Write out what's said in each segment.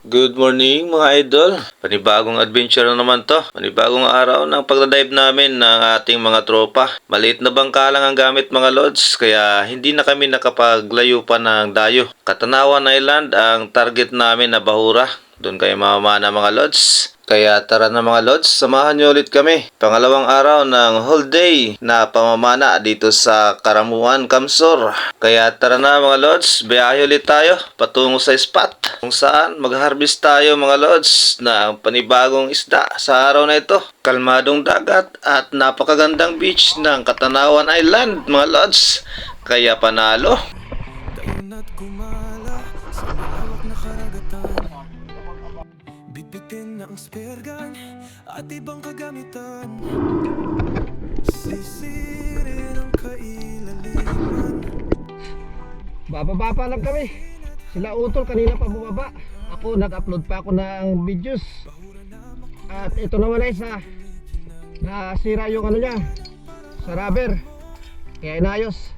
Good morning mga idol. Panibagong adventure na naman to. Panibagong araw ng pagdadive namin ng ating mga tropa. Maliit na bangka lang ang gamit mga lods, kaya hindi na kami nakapaglayo pa ng dayo. Katanawan Island ang target namin na bahura. Doon kayo mamamana mga lods. Kaya tara na mga lods, samahan nyo ulit kami. Pangalawang araw ng whole day na pamamana dito sa Karamuan, Kamsur. Kaya tara na mga lods, biyahe ulit tayo patungo sa spot kung saan mag-harvest tayo mga lods ng panibagong isda sa araw na ito. Kalmadong dagat at napakagandang beach ng Katanawan Island mga lods. Kaya panalo. Bitin na ang spergan at ibang kagamitan. Sisirin ang kailaliman. Bababa pa lang kami. Sila utol kanina pa bumaba. Ako nag-upload pa ako ng videos. At ito naman ay nasira yung ano niya sa rubber. Kaya inayos.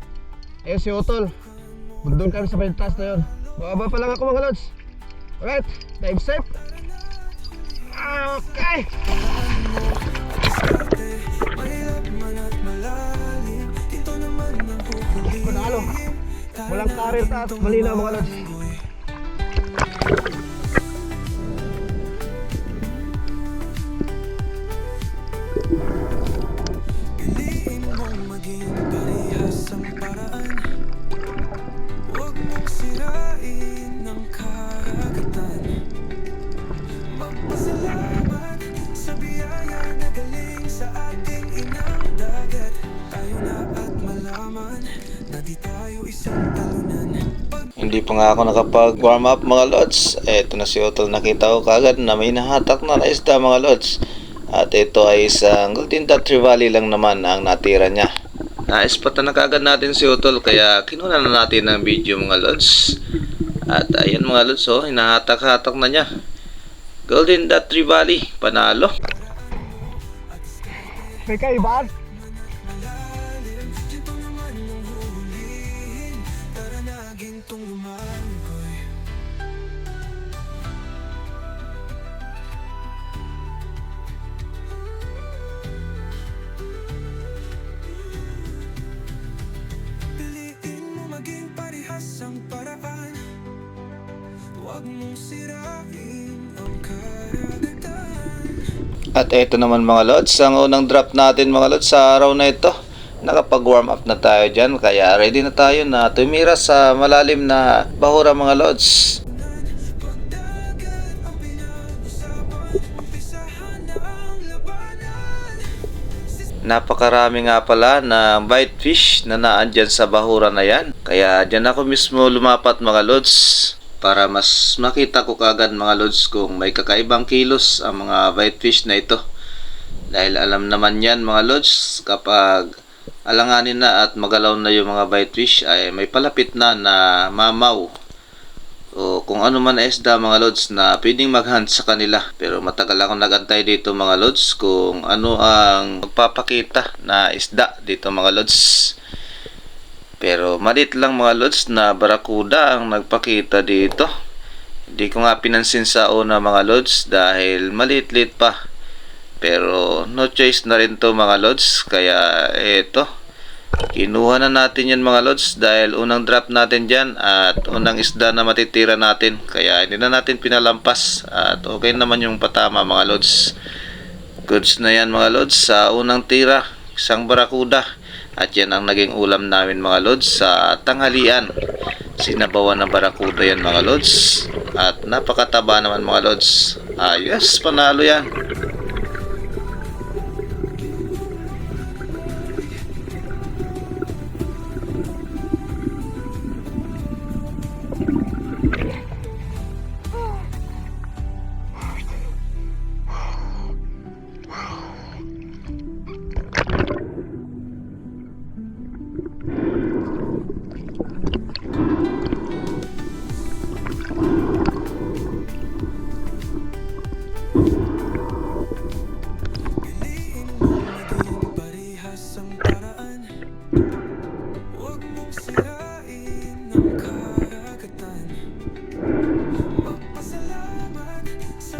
Ayun si utol. Doon kami sa taas na yun. Bababa pa lang ako mga lods. Alright, dive safe. Okay. Panalo. Walang karir taas. Malinaw mga lods. Piliin mong maging parehas ang paraan. Huwag mong sirain ang karagatan. Magpasalamat sa biyaya na galing sa ating inang dagat. Tayo na at malaman na di tayo isang talunan. Hindi pa nga ako nakapag-warm up mga lods. Eto na si Otol, nakita ko kagad na may nahatak na isda mga lods. At ito ay isang Golden Retriever lang naman ang natira niya. Na-spot na kagad natin si Otol, kaya kinuna na natin ng video mga lods. At ayan mga lods, oh, hinahatak-hatak na niya. Golden Retriever, panalo. May kaibaan. Dito naman ang hulihin. Tara na gintong lumalangoy. Piliin mo maging parehas ang paraan. Huwag mong sirain ang karagatan. At eto naman mga lods, ang unang drop natin mga lods sa araw na ito. Nakapag-warm up na tayo dyan, kaya ready na tayo na tumira sa malalim na bahura mga lods. Napakarami nga pala na bite fish na naandyan sa bahura na yan. Kaya dyan ako mismo lumapat mga lods para mas makita ko kagad mga lods kung may kakaibang kilos ang mga bite fish na ito. Dahil alam naman yan mga lods, kapag alanganin na at magalaw na yung mga bite fish ay may palapit na mamaw o kung ano man na isda mga lods na pwedeng maghunt sa kanila. Pero matagal akong nagantay dito mga lods kung ano ang magpapakita na isda dito mga lods. Pero malit lang mga lods na barakuda ang nagpakita dito. Hindi ko nga pinansin sa una mga lods dahil maliit-lit pa. Pero no choice na rin to mga lods, kaya eto, kinuha na natin yan mga lods dahil unang drop natin dyan at unang isda na matitira natin. Kaya hindi na natin pinalampas at okay naman yung patama mga lods. Goods na yan mga lods sa unang tira, isang barakuda. At yan ang naging ulam namin mga lods sa tanghalian. Sinabawan ng barakuda yan mga lods. At napakataba naman mga lods. Ayos, panalo yan.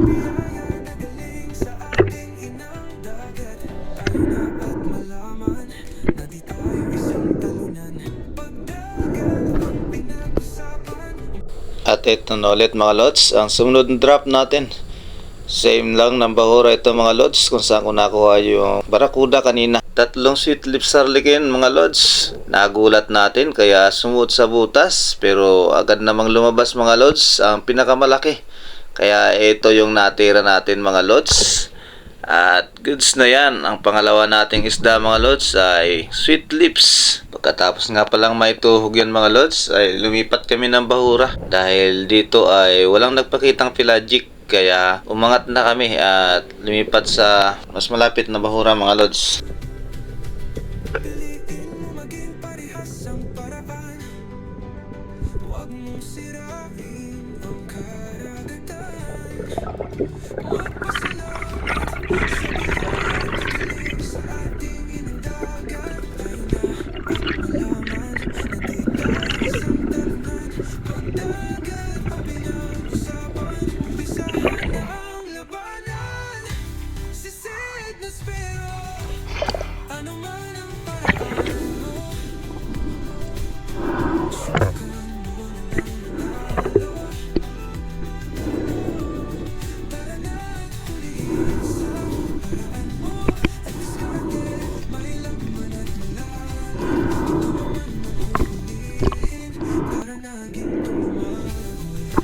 biyaya na galing sa ating inang dagat. Tayo na at malaman na di tayo isang talunan. Pagdagat ang pinag-usapan. At ito na ulit mga lods, ang sumunod na drop natin. Same lang ng bahura ito mga lods, kung saan ko nakuha yung barakuda kanina. Tatlong sweet lips harlequin mga lods. Nagulat natin kaya sumut sa butas, pero agad namang lumabas mga lods ang pinakamalaki. Kaya ito yung natira natin mga lods. At goods na yan. Ang pangalawa nating isda mga lods ay sweet lips. Pagkatapos nga palang may tuhog yan mga lods, ay lumipat kami ng bahura. Dahil dito ay walang nagpakitang pelagic. Kaya umangat na kami at lumipat sa mas malapit na bahura mga lods. Piliin mo maging parehas ang paraan. Huwag mong sirain ang karagatan. Magpasalamat sa biyaya na galing sa ating inang dagat. Tayo na at malaman na di tayo isang talunan. Pagdagat ang pinag-usapan, umpisahan na ang labanan. Sisid na spero, ano man ang paraan mo. Subukan mo na lang manalo. Tara na at huliin sa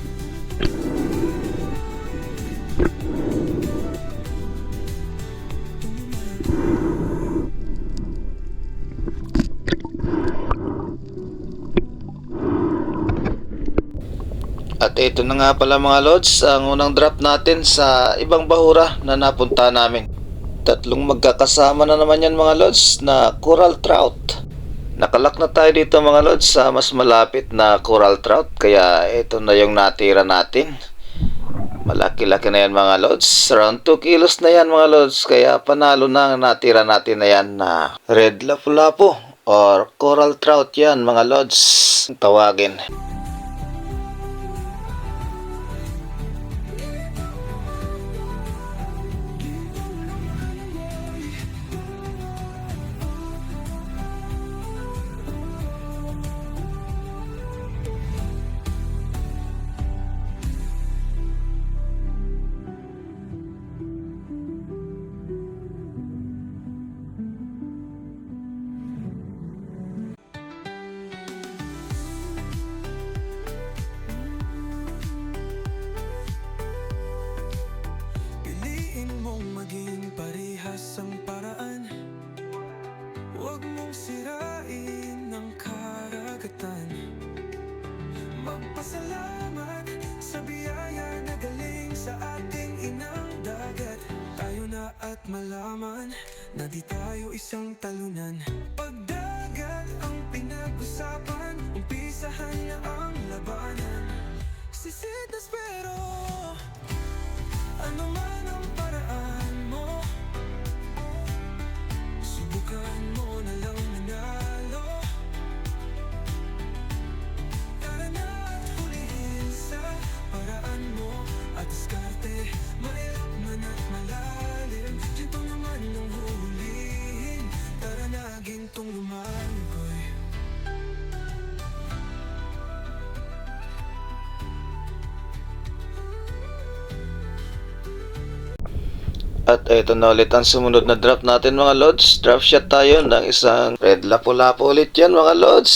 paraan mo. At diskarte, may laman at malalim. Ito naman mahuhulihin para naging tumagoy. At ito na nga pala mga lods, ang unang drop natin sa ibang bahura na napunta namin. Tatlong magkakasama na naman yan mga lods na coral trout. Nakalak na tayo dito mga lods sa mas malapit na coral trout, kaya ito na yung natira natin. Malaki-laki na yan mga lods, around 2 kilos na yan mga lods, kaya panalo na ang natira natin na yan na red lapu-lapu or coral trout yan mga lods tawagin. Piliin mong maging parehas ang paraan. Huwag mong sirain ang karagatan. Magpasalamat sa biyaya na galing sa ating inang dagat. Tayo na at malaman na di tayo isang talunan. Pagdagat ang pinag-usapan, umpisahan na ang labanan. Sisid na spero, ano man ang paraan mo. Subukan mo na lang manalo. Tara na at hulihin sa paraan mo. At diskarte, may laman at malalim. Dito naman ang huhulihin. Tara na gintong lumagoy. At ito na ulit ang sumunod na drop natin mga lods. Drop shot tayo ng isang red lapu-lapu ulit yan mga lods.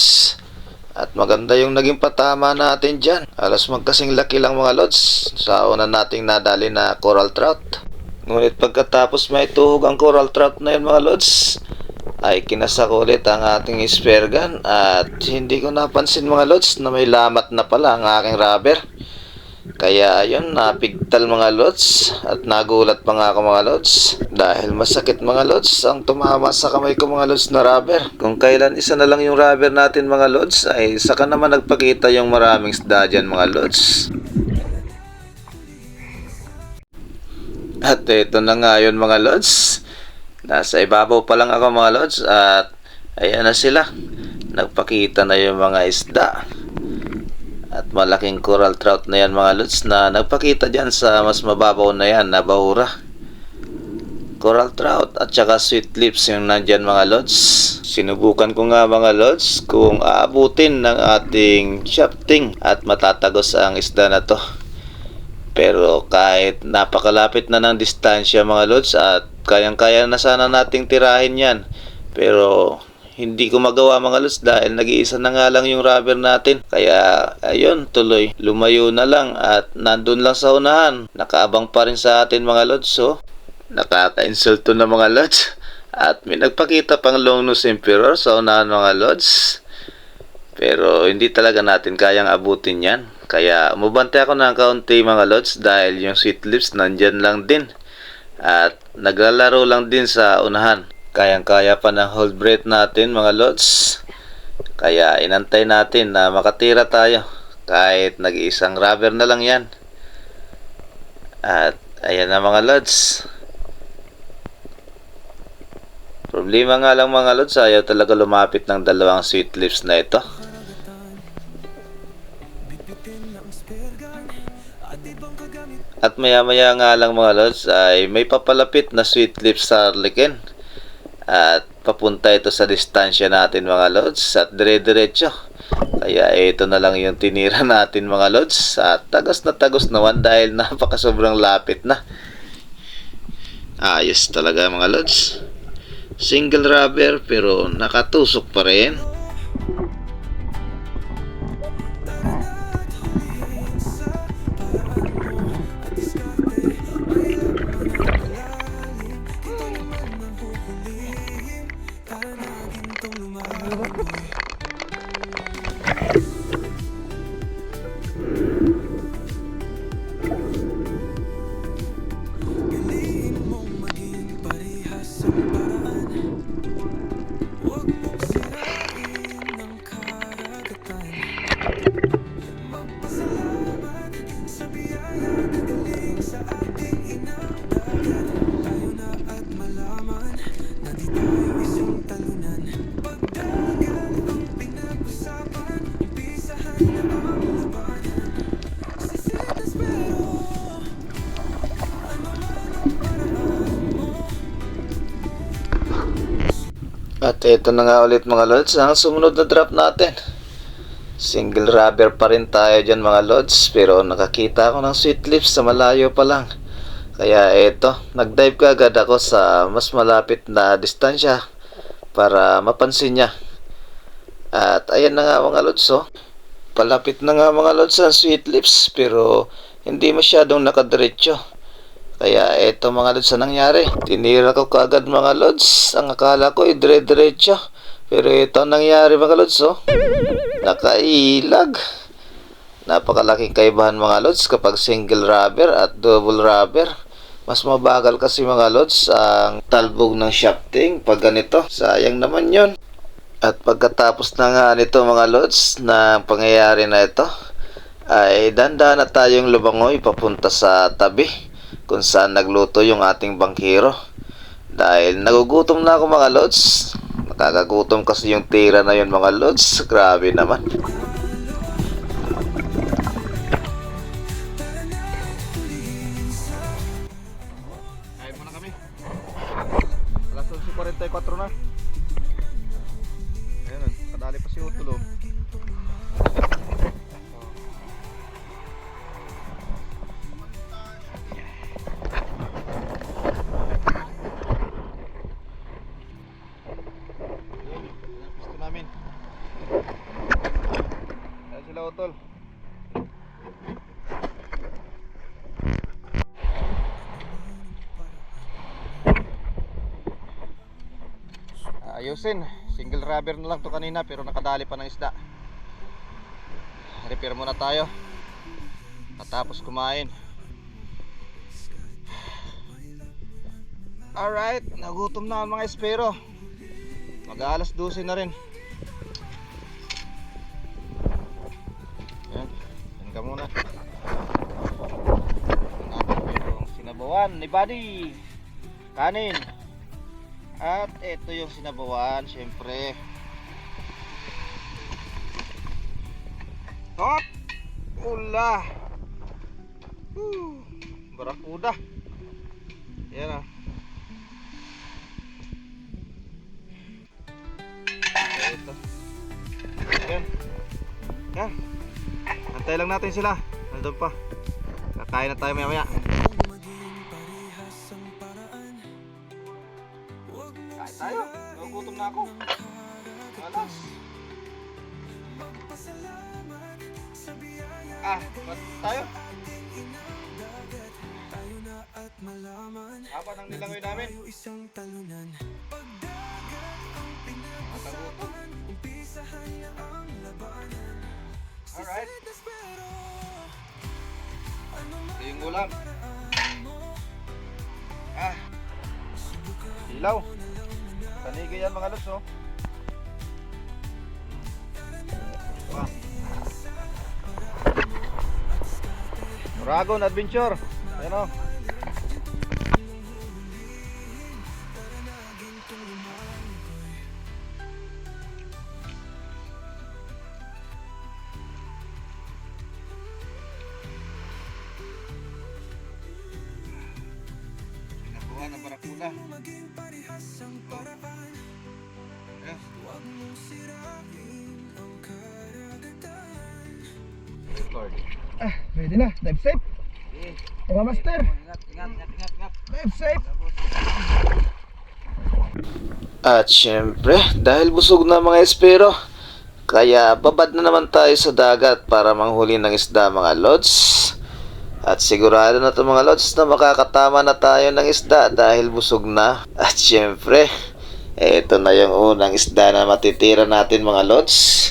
At maganda yung naging patama natin dyan. Alas magkasing laki lang mga lods sa una nating nadali na coral trout. Ngunit pagkatapos may tuhog ang coral trout na yun mga lods, ay kinasak ulit ang ating spear gun. At hindi ko napansin mga lods na may lamat na pala ang aking rubber. Kaya ayun, napigtal mga lods at nagulat pa nga ako mga lods dahil masakit mga lods ang tumama sa kamay ko mga lods na rubber. Kung kailan isa na lang yung rubber natin mga lods ay saka naman nagpakita yung maraming isda dyan mga lods. At ito na nga yun mga lods, nasa ibabaw pa lang ako mga lods at ayan na sila, nagpakita na yung mga isda. At malaking coral trout na yan mga lods na nagpakita dyan sa mas mababaw na yan na bahura. Coral trout at saka sweet lips yung nandyan mga lods. Sinubukan ko nga mga lods kung aabutin ng ating shafting at matatagos ang isda na to. Pero kahit napakalapit na ng distansya mga lods at kayang-kaya na sana nating tirahin yan. Pero hindi ko magawa mga lods dahil nag-iisa na nga lang yung rubber natin. Kaya ayun, tuloy lumayo na lang at nandun lang sa unahan. Nakaabang pa rin sa atin mga lods. So, nakaka-insulto na mga lods. At may nagpakita pang long nose emperor sa unahan mga lods. Pero hindi talaga natin kayang abutin yan. Kaya umabante ako ng kaunti mga lods dahil yung sweet lips nandyan lang din. At naglalaro lang din sa unahan. Kayang-kaya pa ng hold breath natin mga lods. Kaya inantay natin na makatira tayo. Kahit nag-iisang rubber na lang yan. At ayan na mga lods. Problema nga lang mga lods, ayaw talaga lumapit ng dalawang sweet lips na ito. At maya-maya nga lang mga lods ay may papalapit na sweet lips sa harlequin. At papunta ito sa distansya natin mga lods at dire-diretso. Kaya ito na lang yung tinira natin mga lods. At tagos naman dahil napaka-sobrang lapit na. Ayos talaga mga lods. Single rubber pero nakatusok pa rin. At ito na nga ulit mga lods ang sumunod na drop natin. Single rubber pa rin tayo dyan mga lods, pero nakakita ako ng sweet lips sa malayo pa lang. Kaya ito, nag-dive kagad ako sa mas malapit na distansya para mapansin niya. At ayan na nga mga lods, oh. Palapit na nga mga lods ang sweet lips pero hindi masyadong nakadiretso. Kaya eto mga lods ang nangyari. Tinira ko kaagad mga lods. Ang akala ko dire-diretso. Pero ito ang nangyari mga lods, oh. Nakailag. Napakalaking kaibahan mga lods kapag single rubber at double rubber. Mas mabagal kasi mga lods ang talbog ng shafting pag ganito. Sayang naman yon. At pagkatapos na nga nito mga lods na pangyayari na ito, ay dahan-dahan na tayong lumangoy papunta sa tabi kung saan nagluto yung ating bangkero. Dahil nagugutom na ako mga lods. Nakakagutom kasi yung tira na yun mga lods. Grabe naman. Kain muna kami. Alas 11:44 na. Ayan, kadali pa si Utol, oh. Gusto namin. Ayan sila Utol. Ayusin, single rubber na lang to kanina pero nakadali pa ng isda. Repair muna tayo matapos kumain. Alright, nagutom na ang mga espero. Mag-aalas 12 na rin. Yan, yan ka muna. Natin pa yung sinabawan ni Buddy. Kanin. At ito yung sinabawan, syempre. Hop! Ula. Barakuda. Yan ah. Ito. Yan. Yan. Antay lang natin sila. Nandun pa. Kakain na tayo maya maya. Kain tayo. Nagugutom na ako. Alas. Ba't tayo? Apa nang nilangoy namin? Matagutom. Alright. Ito yung ulam. Ilaw. Panigay yan mga lods, oh. Wow. Dragon Adventure. Ayan, oh. Nakuha ng barakuda. Yes. Ready na, dive safe. Mga master, Ingat. dive safe. At syempre, dahil busog na mga espero, kaya babad na naman tayo sa dagat para manghuli ng isda mga lods. At sigurado na ito mga lods na makakatama na tayo ng isda dahil busog na. At syempre, ito na yung unang isda na matitira natin mga lods.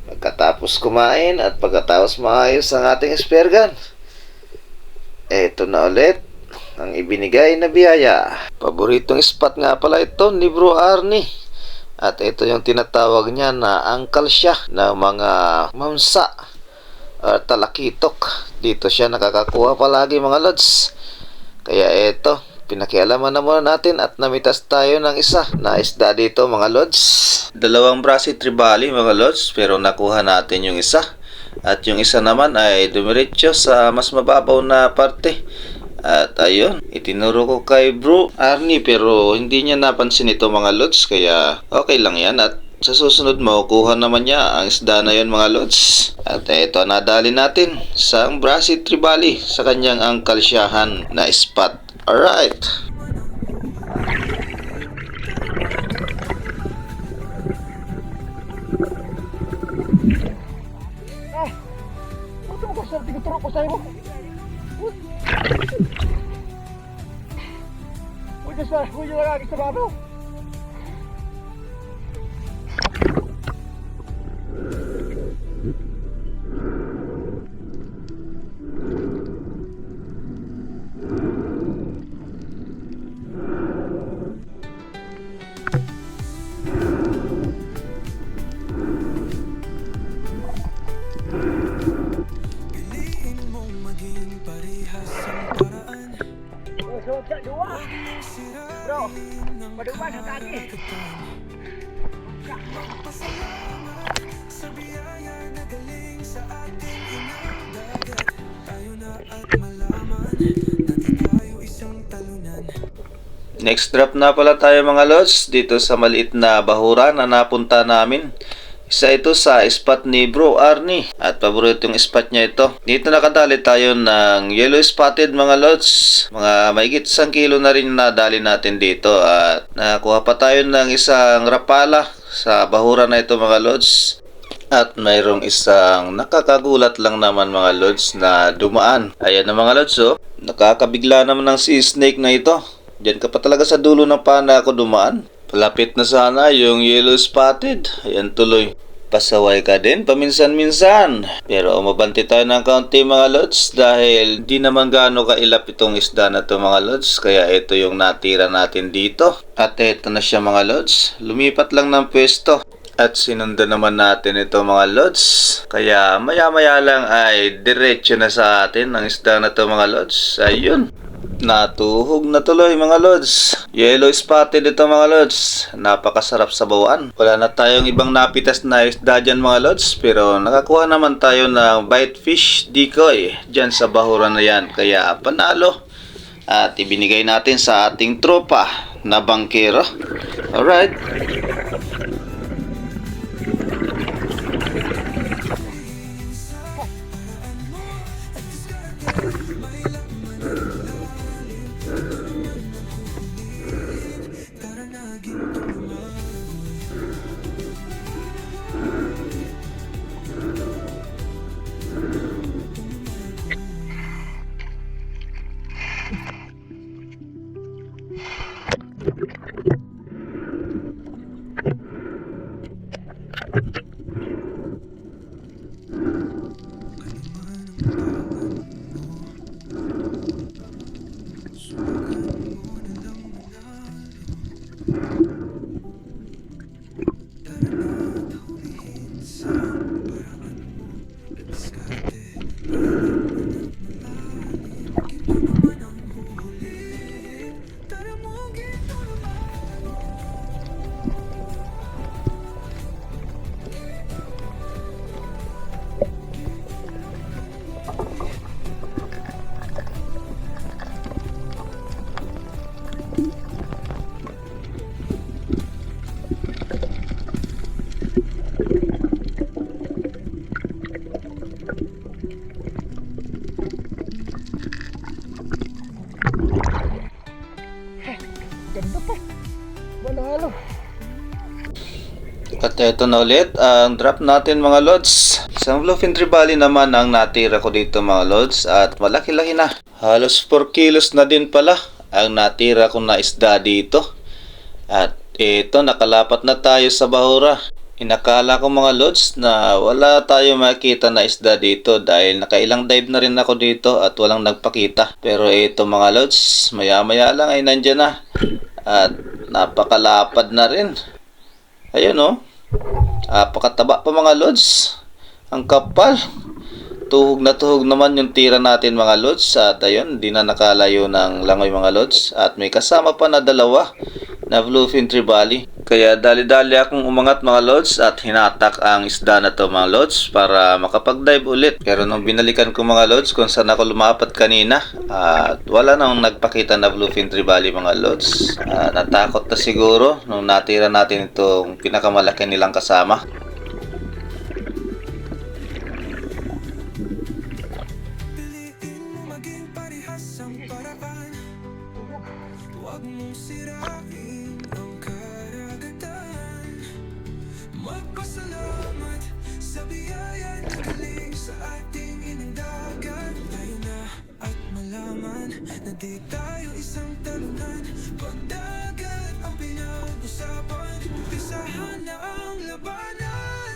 Pagkatapos kumain at pagkatapos maayos ang ating spear gun. Ito na ulit ang ibinigay na biyaya. Paboritong spot nga pala ito ni Bro Arnie. At ito yung tinatawag niya na angkal siya ng mga mamsa or talakitok. Dito siya nakakakuha palagi mga lods. Kaya ito, pinakialaman na muna natin at namitas tayo ng isa na isda dito mga lods. Dalawang brasi tribali mga lods, pero nakuha natin yung isa. At yung isa naman ay dumiretso sa mas mababaw na parte. At ayun, itinuro ko kay Bro Arnie pero hindi niya napansin ito mga lods. Kaya okay lang yan at sa susunod makukuha naman niya ang isda na yun mga lods. At ito nadali natin sa brasi tribali sa kanyang angkalsyahan na spot. Alright. Ito ko sa tiguturo ko sa'yo. Huwag na lagi sa babaw. Bro, maduman ang kaki. Next drop na pala tayo mga lods dito sa maliit na bahura na napunta namin. Isa ito sa spot ni Bro Arnie at paboritong spot niya ito. Dito nakadali tayo ng yellow spotted mga lods. Mga mahigit 1 kilo na rin nadali natin dito at nakakuha pa tayo ng isang rapala sa bahura na ito mga lods. At mayroong isang nakakagulat lang naman mga lods na dumaan. Ayan na mga lods, oh. Nakakabigla naman ng sea snake na ito. Diyan ka pa talaga sa dulo ng pana ako dumaan. Palapit na sana yung yellow spotted. Ayan tuloy. Pasaway ka din paminsan-minsan. Pero umabanti tayo ng kaunti mga lods dahil di naman gaano kailap itong isda na to mga lods. Kaya ito yung natira natin dito. At ito na siya mga lods. Lumipat lang ng pwesto. At sinundan naman natin ito mga lods. Kaya maya maya lang ay diretso na sa atin ang isda na to mga lods. Ayun. Natuhog na tuloy mga lods. Yellow spotted ito mga lods. Napakasarap sa bawaan. Wala na tayong ibang napitas na isda dyan mga lods. Pero nakakuha naman tayo ng bite fish decoy dyan sa bahuran na yan. Kaya panalo. At ibinigay natin sa ating tropa na bangkero. Alright. Ganda pa. Manalo. At ito na ulit ang drop natin mga lods. Isang bluefin trevally naman ang natira ko dito mga lods. At malaki-laki na. Halos 4 kilos na din pala ang natira ko na isda dito. At ito nakalapat na tayo sa bahura. Inakala ko mga lods na wala tayo makita na isda dito dahil nakailang dive na rin ako dito at walang nagpakita. Pero ito mga lods, maya maya lang ay nandyan na. At napakalapad na rin. Ayun o. Napakataba pa mga lods. Ang kapal. Tuhog na tuhog naman yung tira natin mga lods. At ayun, di na nakalayo ng langoy mga lods. At may kasama pa na dalawa na bluefin trevally. Kaya dali-dali akong umangat mga lods at hinatak ang isda na to mga lods para makapag-dive ulit. Pero nung binalikan ko mga lods kung saan ako lumapat kanina at wala nang nagpakita na bluefin trevally mga lods. Natakot na siguro nung natira natin itong pinakamalaki nilang kasama. Maging parehas ang paraan. Huwag mong sirain ang karagatan. Magpasalamat sa biyaya na galing sa ating inindagan. Tayo na at malaman na di tayo isang talunan. Pagdagat ang pinag-usapan, umpisahan na ang labanan.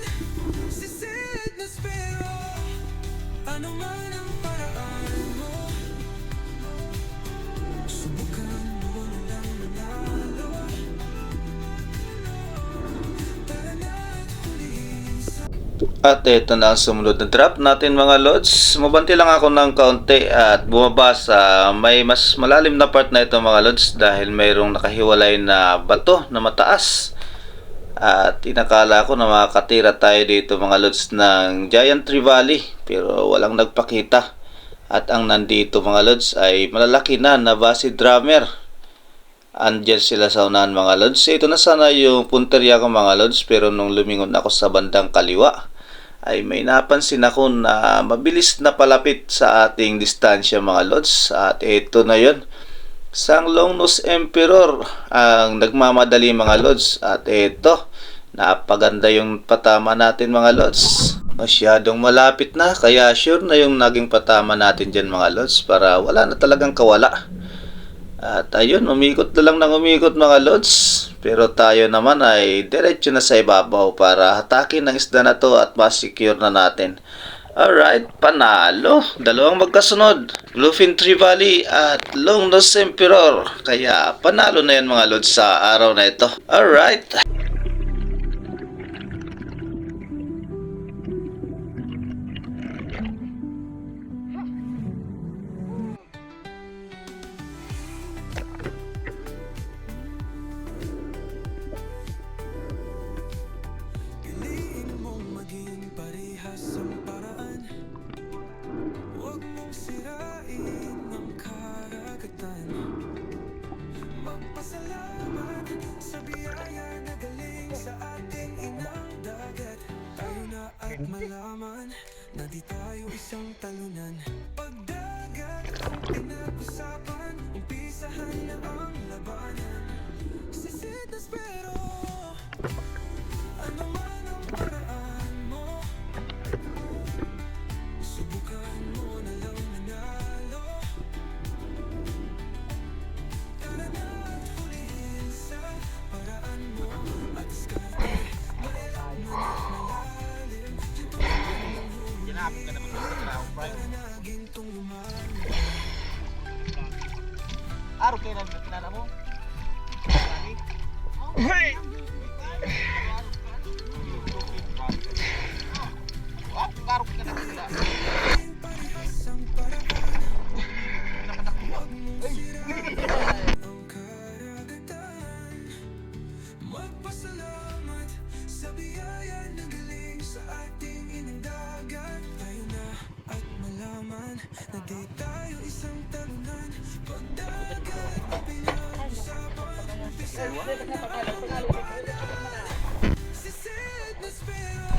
Sisid na spero, ano man ang paraan mo. Subukan mo na lang manalo. Tara na't hulihin sa At ito na ang sumunod na drop natin mga lods. Mabanti lang ako ng kaunti at bumaba sa may mas malalim na part na ito mga lods dahil mayroong nakahiwalay na bato na mataas. At inakala ko na makakatira tayo dito mga lods ng giant trevally pero walang nagpakita. At ang nandito mga lods ay malalaki na base drummer. Andyan sila sa unahan mga lods. Ito na sana yung punteriya ko mga lods pero nung lumingon ako sa bandang kaliwa ay may napansin ako na mabilis na palapit sa ating distansya mga lods. At ito na yun. Isang longnose emperor ang nagmamadali mga lods. At ito, napaganda yung patama natin mga lods. Masyadong malapit na kaya sure na yung naging patama natin dyan mga lods para wala na talagang kawala. At ayun, umikot na lang ng umikot mga lods. Pero tayo naman ay diretso na sa ibabaw para hatakin ang isda na to at ma-secure na natin. Alright, panalo. Dalawang magkasunod. Bluefin trevally at longnose emperor. Kaya panalo na yan mga lods sa araw na ito. Alright. nasasaktan. Magpasalamat sa biyaya na galing sa ating inang dagat. Tayo na at malaman na di tayo isang talunan. Pagdagat ang pinag-usapan, umpisahan na ang labanan. Sisitas pero ano man ang paraan mo, subukan mo na lang manalo. Tara na at hulihin sa paraan mo at diskarte. Mailang ngunit malalim, Ginapit ka naman sa trabaho, para na gintong lumang. Araw kayo lang kinala mo? Parehas ang paraan, huwag mong sirain ang karagatan. Magpasalamat sa biyaya na galing sa ating inang dagat. Tayo na at malaman na di tayo isang talunan. Pagdagat ang pinag-usapan, umpisahan na ang labanan. Sisid na spero,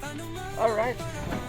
ano man ang paraan